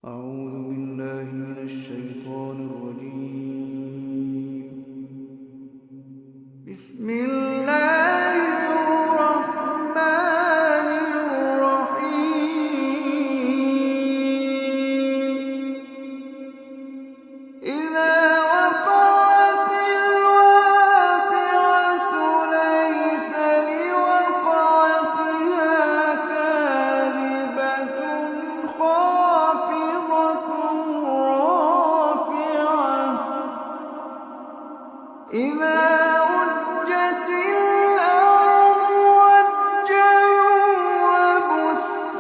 أعوذ بالله من الشيطان الرجيم. بسم الله الرحمن الرحيم. إذا وقعت الواقعة ليس لوقعتها كاذبة خافضة رافعة إذا رجت الأرض رجا وبست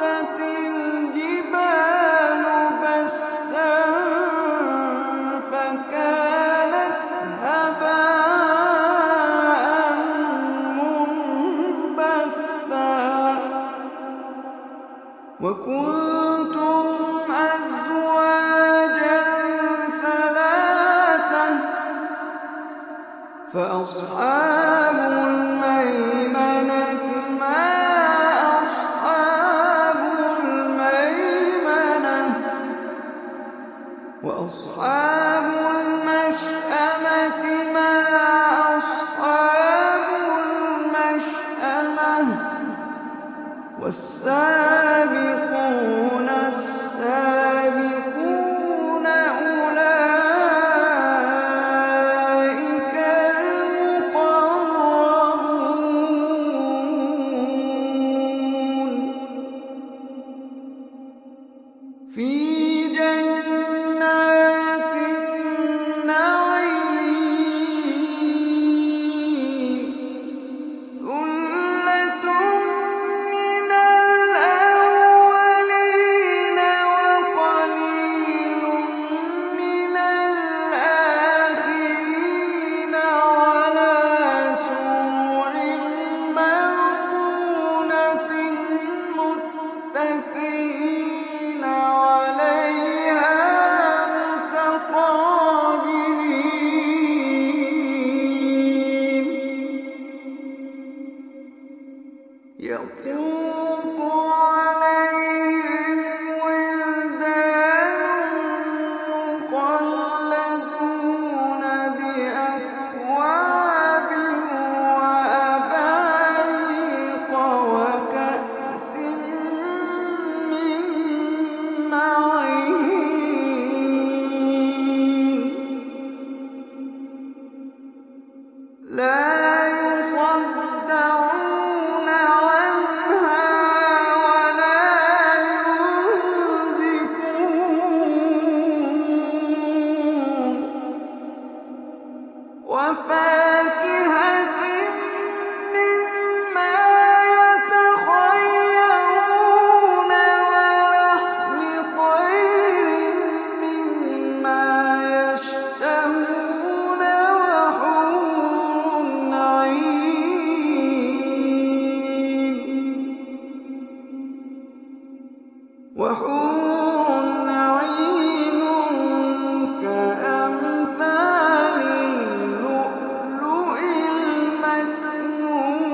الجبال بسا فكانت هباء منبثا وكنتم أزواجا ثلاثة فأصحاب الميمنة ما أصحاب الميمنة وأصحاب المشأمة ما أصحاب المشأمة والسابقون السابقون أولئك المقربون في جنات النعيم ثلة من الأولين وقليل من الآخرين على سرر موضونة متكئين عليها متقابلين يطوف عليهم ولدان مخلدون بأكواب وأباريق وكأس من معين لا يصدعون عنها ولا ينزفون وفاكهة مما يتخيرون ولحم طير مما يشتهون وحور عين كأمثال اللؤلؤ المكنون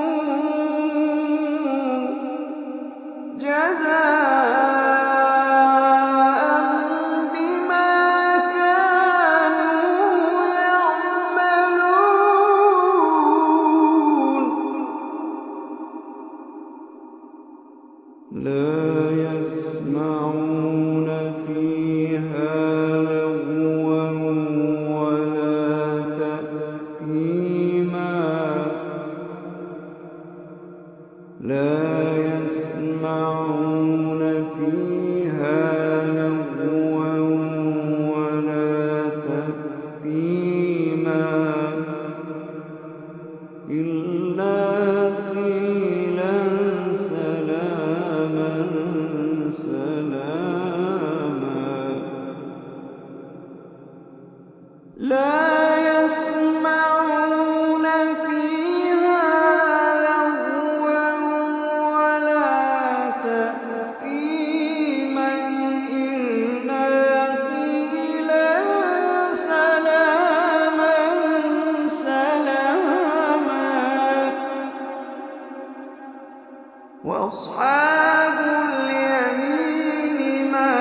جزاء بما كانوا يعملون لا يسمعون فيها لغوا ولا تأثيما لا يسمعون فيها لغوا ولا تأثيما إلا قيلا سلاما سلاما لا يسمعون فيها لغوا ولا تأثيما إلا قيلا سلاما سلاما وأصحاب اليمين ما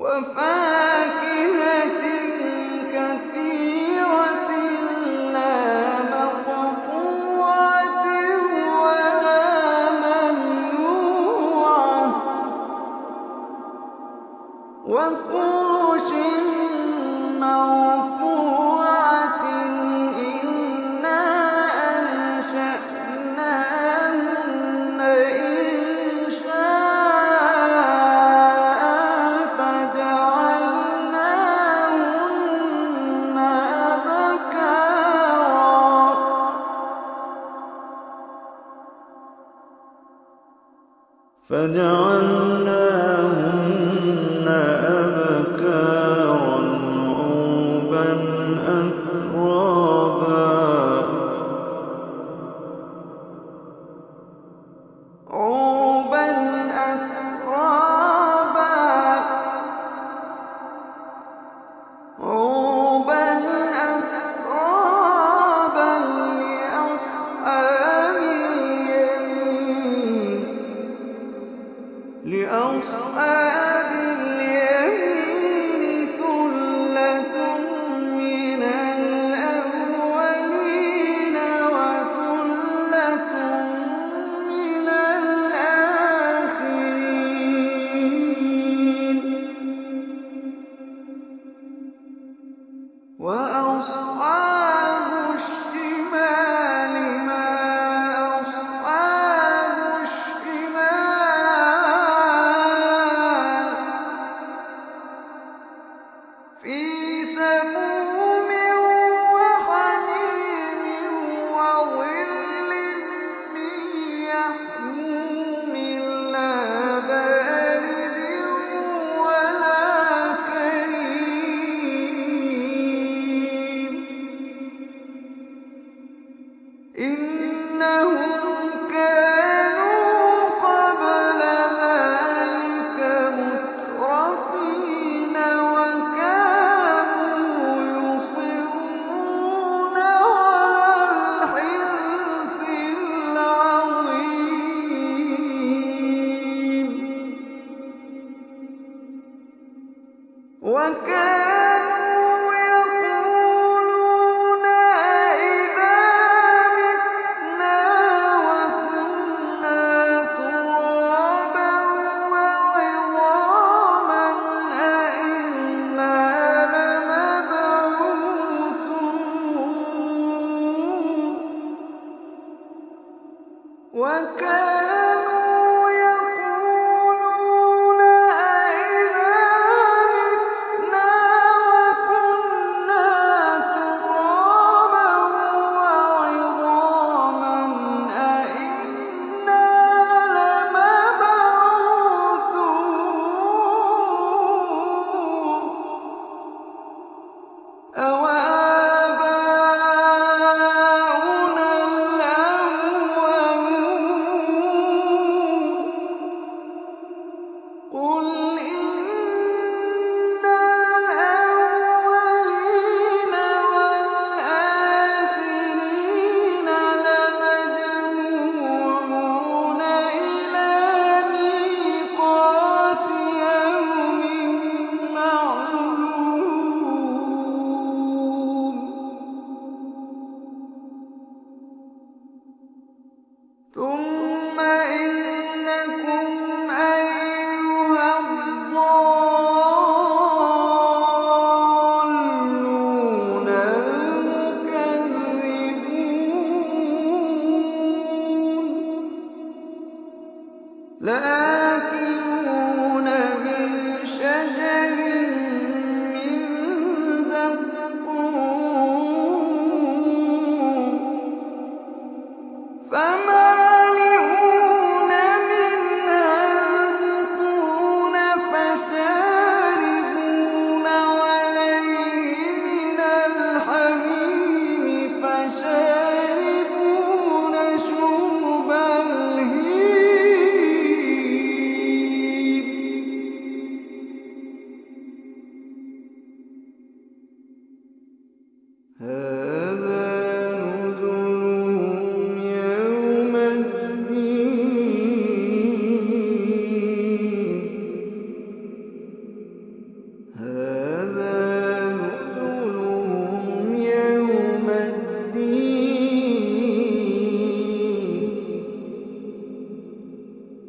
وفاكهة كثيرة لا مقطوعة ولا ممنوعة وفرش مرفوعة إنا أنشأناهن إنشاء فجعلناهن أبكارا عربا أترابا لأصحاب اليمين ثلة من الأولين وثلة من الآخرين وأصحاب الشمال ما أصحاب الشمال في سموم وحميم وظل من يحموم لا بارد ولا كريم إنهم كانوا قبل ذلك مترفين وكانوا يصرون على الحنث العظيم وكانوا يقولون أإذا متنا وكنا ترابا وعظاما أإنا لمبعوثون وكانوا يقولون أإذا متنا وكنا ترابا وعظاما أإنا لمبعوثون أَوَآبَاؤُنَا الْأَوَّلُونَ قُلْ إِنَّ الْأَوَّلِينَ وَالْآخِرِينَ لَمَجْمُوعُونَ إِلَىٰ مِيقَاتِ يَوْمٍ مَّعْلُومٍ ثُمَّ إِنَّكُمْ أَيُّهَا الضَّالُّونَ الْمُكَذِّبُونَ لَآكِلُونَ مِن شَجَرٍ مِّن زَقُّومٍ فَمَالِئُونَ مِنْهَا الْبُطُونَ فَشَارِبُونَ عَلَيْهِ مِنَ الْحَمِيمِ فَشَارِبُونَ شُرْبَ الْهِيمِ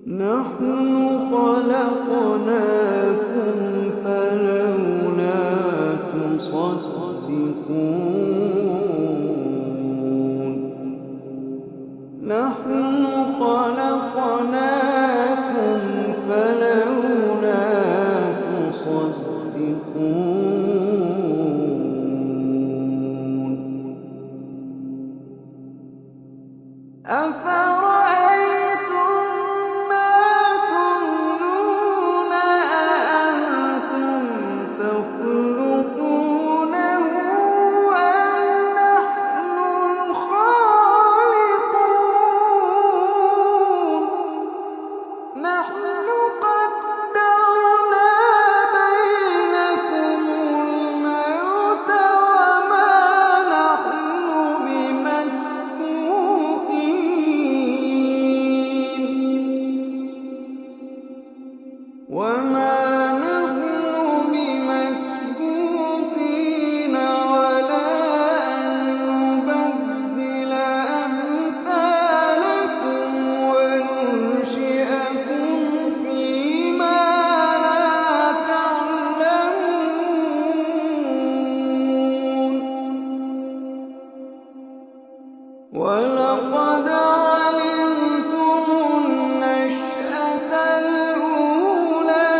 نحن خلقناكم فلولا تصدقون نحن خلقناكم فلولا تصدقون أفرأيتم ما تمنون أأنتم تخلقونه أم نحن الخالقون نحن قدرنا بينكم الموت وما نحن بمسبوقين على أن نبدل أمثالكم وننشئكم فيما لا تعلمون ولقد علمتم النشأة الأولى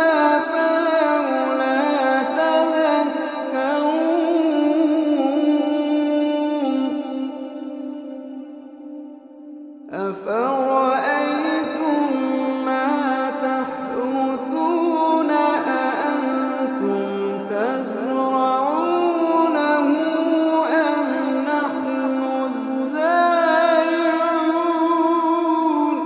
فلولا تذكرون أفرأيتم ما تحرثون أأنتم تزرعونه أم نحن الزارعون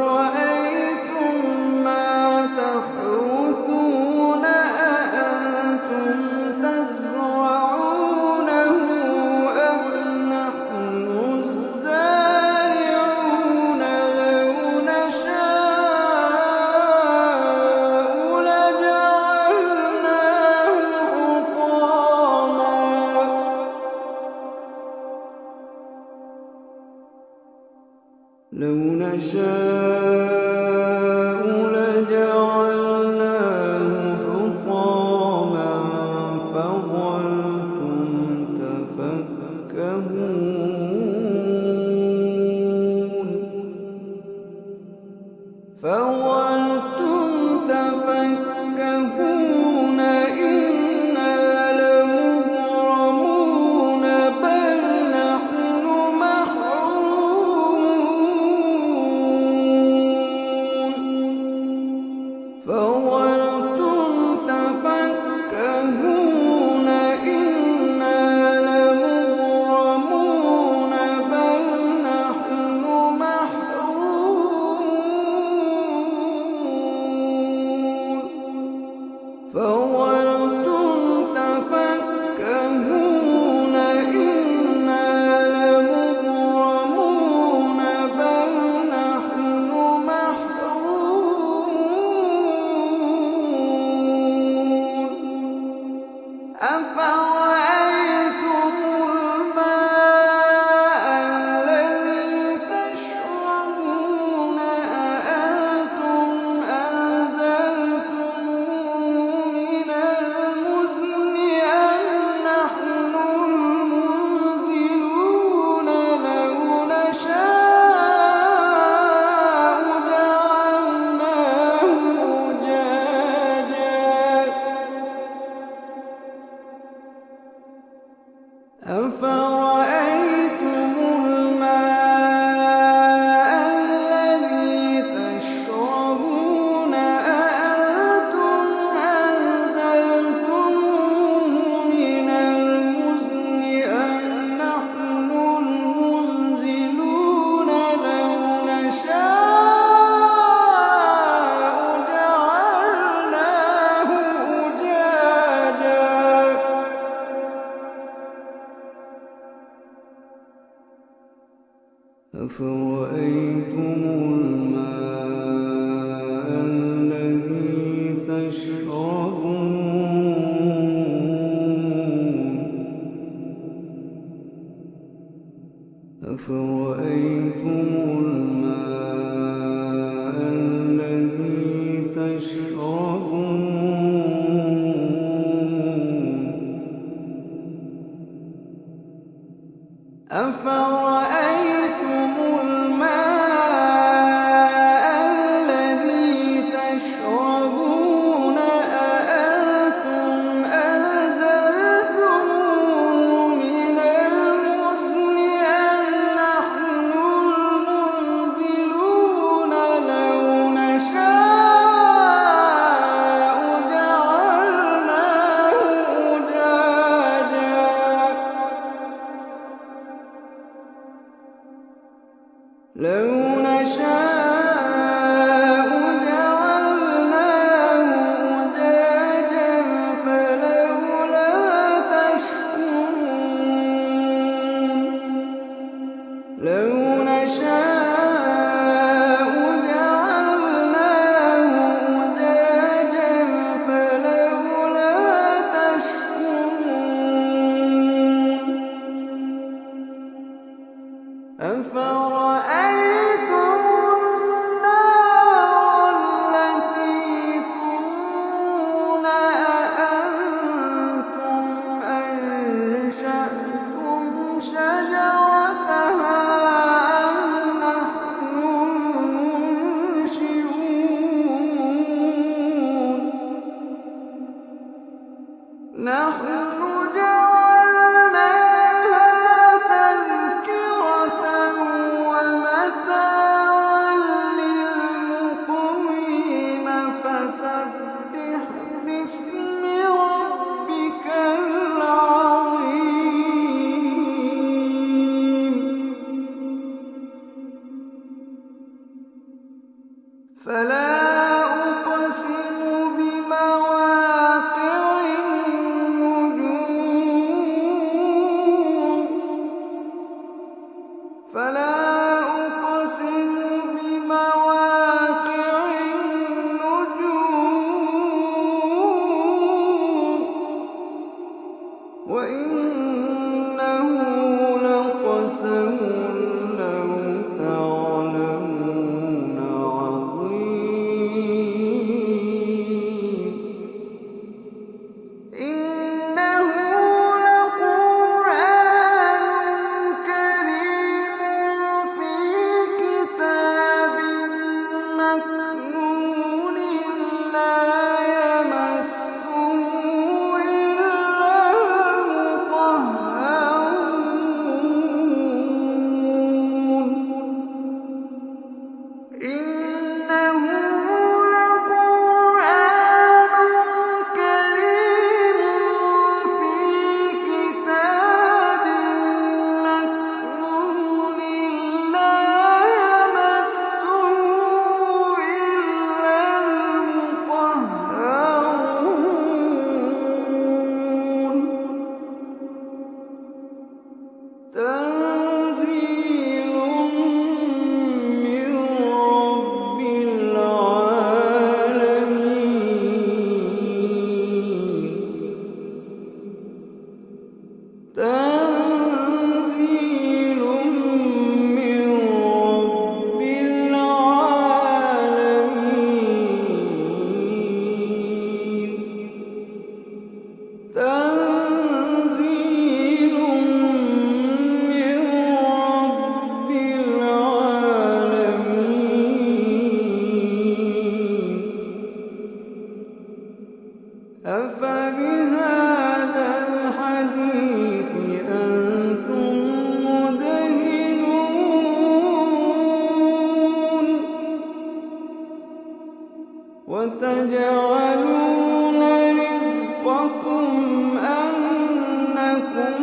أفرأيتم ما تحرثون أأنتم تزرعونه أم نحن الزارعون لو نشاء لجعلناه حطاما لو نشاء لجعلناه حطاما فظلتم تفكهون إنا لمغرمون بل نحن محرومون فظلتم تفكهون إنا لمغرمون بل نحن محرومون فظلتم تفكهون إنا لمغرمون بل نحن محرومون أفرأيتم الماء الذي تشربون أأنتم أنزلتموه من فلا أقسم بمواقع النجوم فلا أقسم بمواقع النجوم وإنه لقسم لو تعلمون عظيم إنه لقرآن كريم في كتاب مكنون لا يمسه إلا المطهرون إنه لقرآن كريم في كتاب مكنون لا يمسه إلا المطهرون تنزيل من رب العالمين تنزيل من رب العالمين تنزيل من رب العالمين أفبهذا الحديث أنتم مدهنون وتجعلون رزقكم أنكم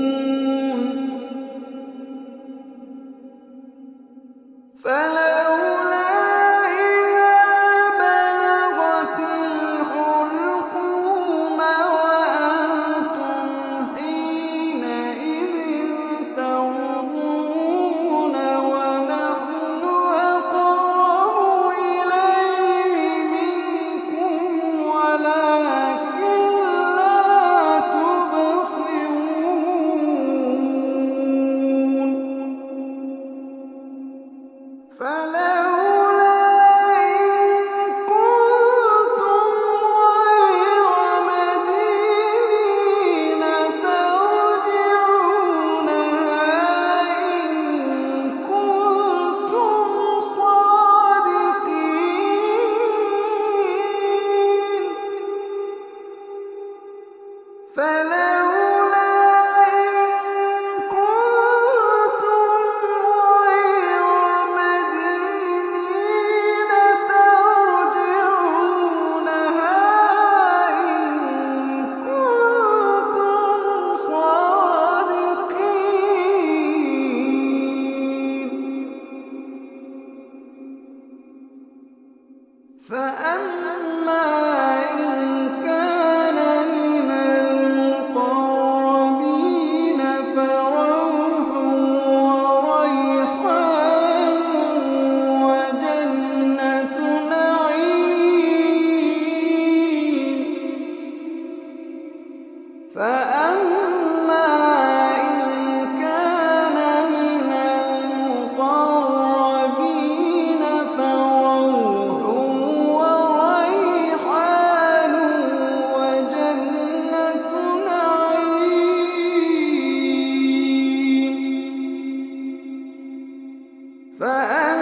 تكذبون فلولا إذا بلغت الحلقوم وأنتم حينئذ تنظرون ونحن أقرب إليه منكم ولكن لا تبصرون فلولا إن كنتم غير مدينين ترجعونها إن كنتم صادقين فلولا إن كنتم غير مدينين ترجعونها إن كنتم صادقين فأما إن كان من المقربين فروح وريحان وجنة نعيم فأما إن كان من المقربين فروح وريحان وجنة نعيم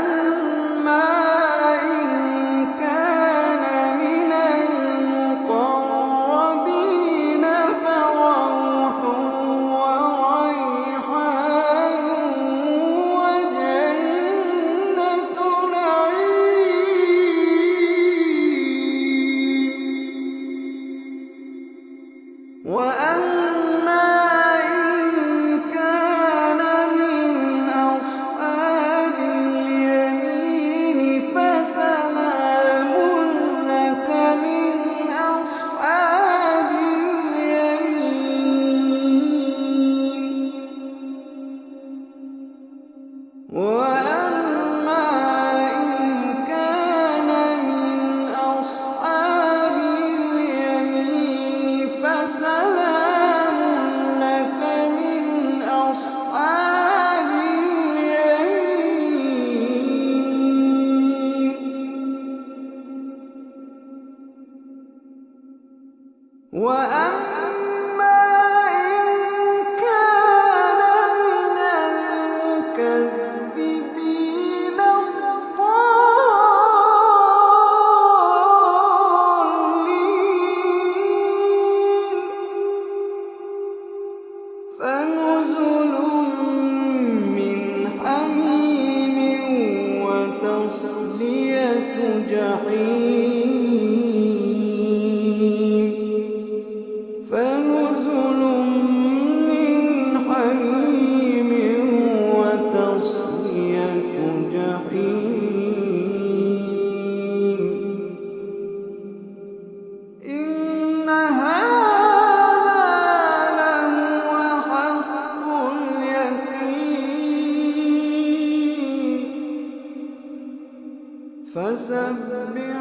فأما إن كان من المقربين فروح وريحان وجنة نعيم وأما إن كان من أصحاب وأما إن كان من أصحاب اليمين فسلام لك من أصحاب اليمين. وأما إن كان من المكذبين الضالين فنزل من حميم وتصلية جحيم. فنزل من حميم وتصلية جحيم. إن هذا لهو حق اليقين. فسبح